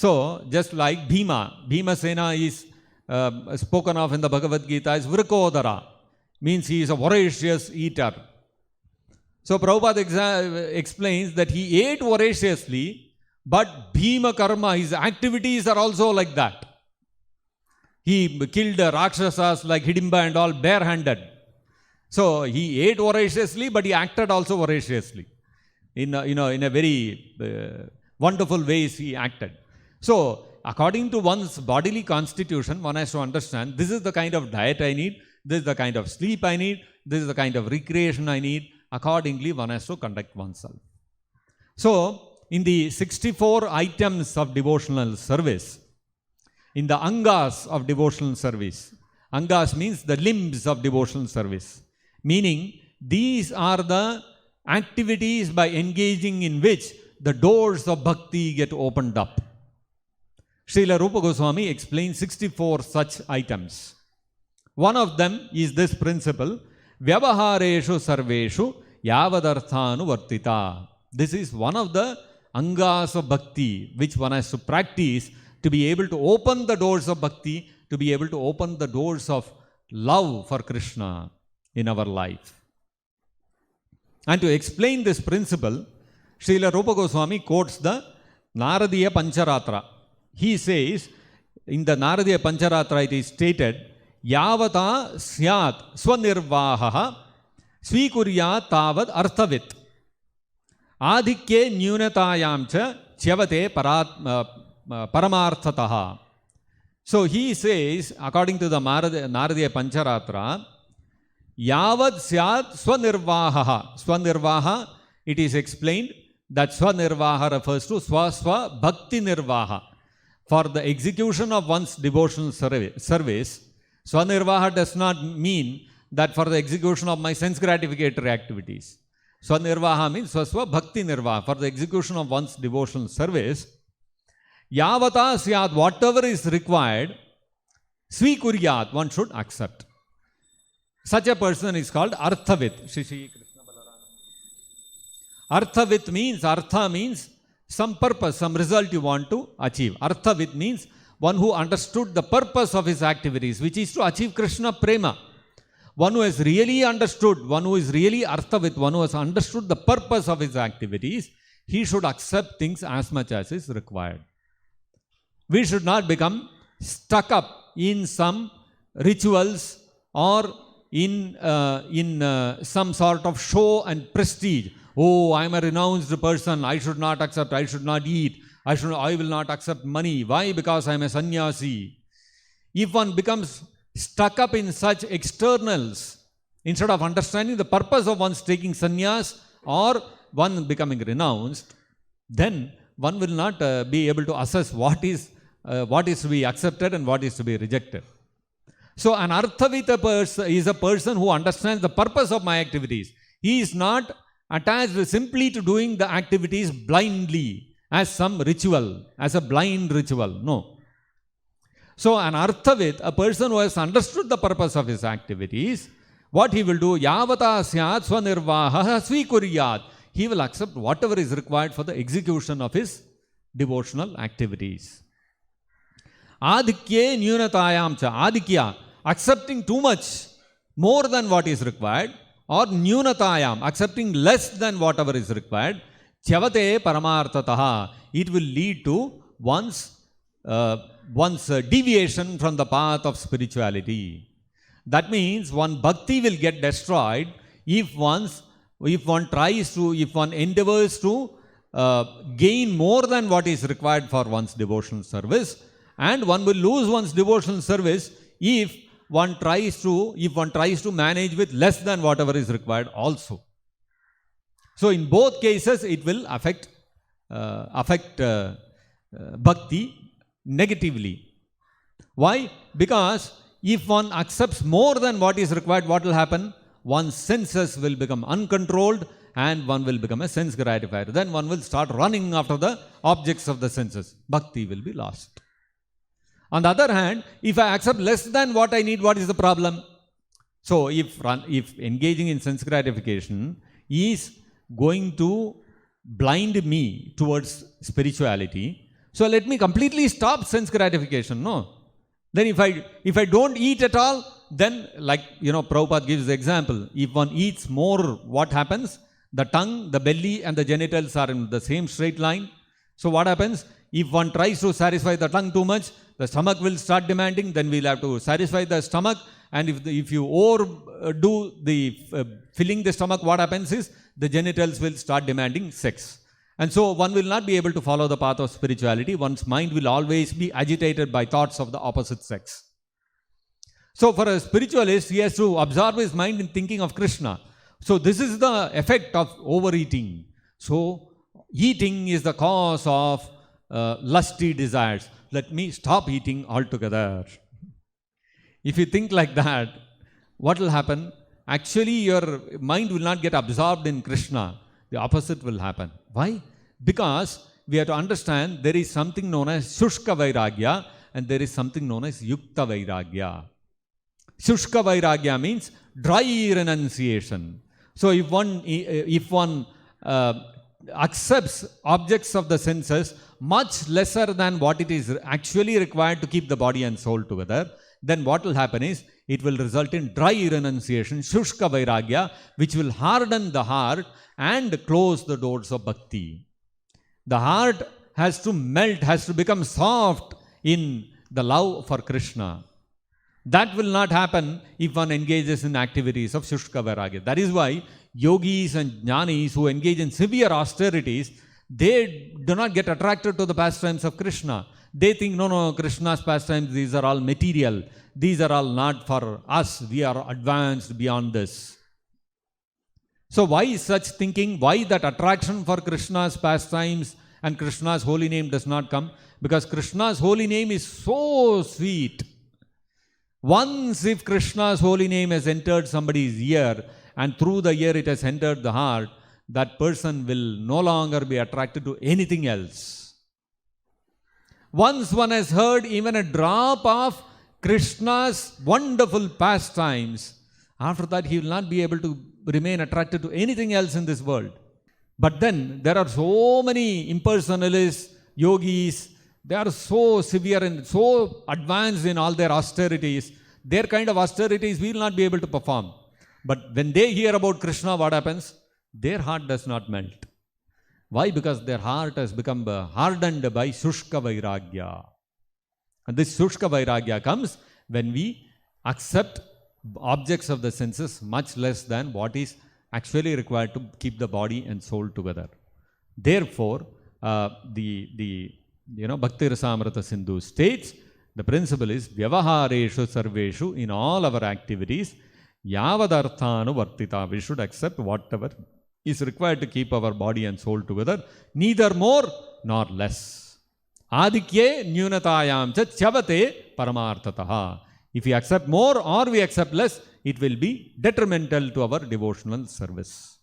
So, just like Bhimasena is spoken of in the Bhagavad Gita as Vrikodara, means he is a voracious eater. So, Prabhupada explains that he ate voraciously, but Bhima Karma, his activities are also like that. He killed Rakshasas like Hidimba and all barehanded. So, he ate voraciously, but he acted also voraciously. In a very wonderful ways he acted. So, according to one's bodily constitution, one has to understand, this is the kind of diet I need, this is the kind of sleep I need, this is the kind of recreation I need. Accordingly, one has to conduct oneself. So, in the 64 items of devotional service, in the angas of devotional service, angas means the limbs of devotional service, meaning these are the activities by engaging in which the doors of bhakti get opened up. Srila Rupa Goswami explains 64 such items. One of them is this principle, Vyavahareshu Sarveshu Yavadarthanu Vartita. This is one of the angas of bhakti which one has to practice to be able to open the doors of bhakti, to be able to open the doors of love for Krishna in our life. And to explain this principle, Srila Rupa Goswami quotes the Naradiya Pancharatra. He says, in the Naradiya Pancharatra it is stated, Yavata Syat Swanirvahaha Swikuryat Tavad Arthavit Adhikye Nyunatayamcha Chyavate Paramarthataha. So he says, according to the Naradiya Pancharatra, Yavad Syat Swanirvahaha. Swanirvaha, it is explained that Swanirvaha refers to Swa Bhakti Nirvaha. For the execution of one's devotional service, Swanirvaha does not mean that for the execution of my sense gratificatory activities. Swanirvaha means Swaswa Bhakti Nirvaha. For the execution of one's devotional service, Yavata Syat, whatever is required, Swikuryat, one should accept. Such a person is called Arthavit. Arthavit means, Artha means some purpose, some result you want to achieve. Arthavit means one who understood the purpose of his activities, which is to achieve Krishna Prema. One who has really understood, one who is really Arthavit, one who has understood the purpose of his activities, he should accept things as much as is required. We should not become stuck up in some rituals or in some sort of show and prestige. Oh, I am a renounced person, I should not accept, I should not eat, I will not accept money. Why? Because I am a sannyasi. If one becomes stuck up in such externals, instead of understanding the purpose of one's taking sannyas or one becoming renounced, then one will not be able to assess what is to be accepted and what is to be rejected. So an Arthavita person is a person who understands the purpose of my activities. He is not attached simply to doing the activities blindly as some ritual, as a blind ritual. No. So an Arthavit, a person who has understood the purpose of his activities, what he will do, Yavata Syat Swanirvaha Swikuryat. He will accept whatever is required for the execution of his devotional activities. Adhikye Nyunatayamcha. Adhikya, accepting too much, more than what is required, or Nyunatayam, accepting less than whatever is required, Chyavate Paramarthataha. It will lead to one's deviation from the path of spirituality. That means one bhakti will get destroyed if one endeavors to gain more than what is required for one's devotional service, and one will lose one's devotional service if one tries to manage with less than whatever is required also. So in both cases it will affect bhakti negatively. Why? Because if one accepts more than what is required, what will happen? One's senses will become uncontrolled and one will become a sense gratifier. Then one will start running after the objects of the senses. Bhakti will be lost. On the other hand, if I accept less than what I need, what is the problem? So if engaging in sense gratification is going to blind me towards spirituality, So let me completely stop sense gratification. No. Then if I don't eat at all, then like, Prabhupada gives the example. If one eats more, what happens? The tongue, the belly and the genitals are in the same straight line. So what happens? If one tries to satisfy the tongue too much, the stomach will start demanding, then we'll have to satisfy the stomach. And if you overdo the filling the stomach, what happens is the genitals will start demanding sex. And so one will not be able to follow the path of spirituality. One's mind will always be agitated by thoughts of the opposite sex. So for a spiritualist, he has to absorb his mind in thinking of Krishna. So this is the effect of overeating. So eating is the cause of lusty desires. Let me stop eating altogether. If you think like that, what will happen? Actually, your mind will not get absorbed in Krishna. The opposite will happen. Why? Because we have to understand there is something known as Shushka vairagya and there is something known as Yukta vairagya. Shushka vairagya means dry renunciation. So if one accepts objects of the senses much lesser than what it is actually required to keep the body and soul together, then what will happen is it will result in dry renunciation, Shushka vairagya, which will harden the heart and close the doors of bhakti. The heart has to melt, has to become soft in the love for Krishna. That will not happen if one engages in activities of Shushka vairagya. That is why yogis and jnanis who engage in severe austerities, they do not get attracted to the pastimes of Krishna. They think, no, Krishna's pastimes, these are all material. These are all not for us. We are advanced beyond this. So why such thinking? Why that attraction for Krishna's pastimes and Krishna's holy name does not come? Because Krishna's holy name is so sweet. Once if Krishna's holy name has entered somebody's ear and through the ear it has entered the heart, that person will no longer be attracted to anything else. Once one has heard even a drop of Krishna's wonderful pastimes, after that he will not be able to remain attracted to anything else in this world. But then there are so many impersonalists, yogis, they are so severe and so advanced in all their austerities. Their kind of austerities we will not be able to perform. But when they hear about Krishna, what happens? Their heart does not melt. Why? Because their heart has become hardened by Shushka vairagya. And this Shushka vairagya comes when we accept objects of the senses much less than what is actually required to keep the body and soul together. Therefore, Bhakti Rasamrita Sindhu states, the principle is Vyavahareshu Sarveshu, in all our activities, Yavadarthanu Vartita. We should accept whatever is required to keep our body and soul together, neither more nor less. Adikye nyunatayam cha chavate paramarthataha. If we accept more or we accept less, it will be detrimental to our devotional service.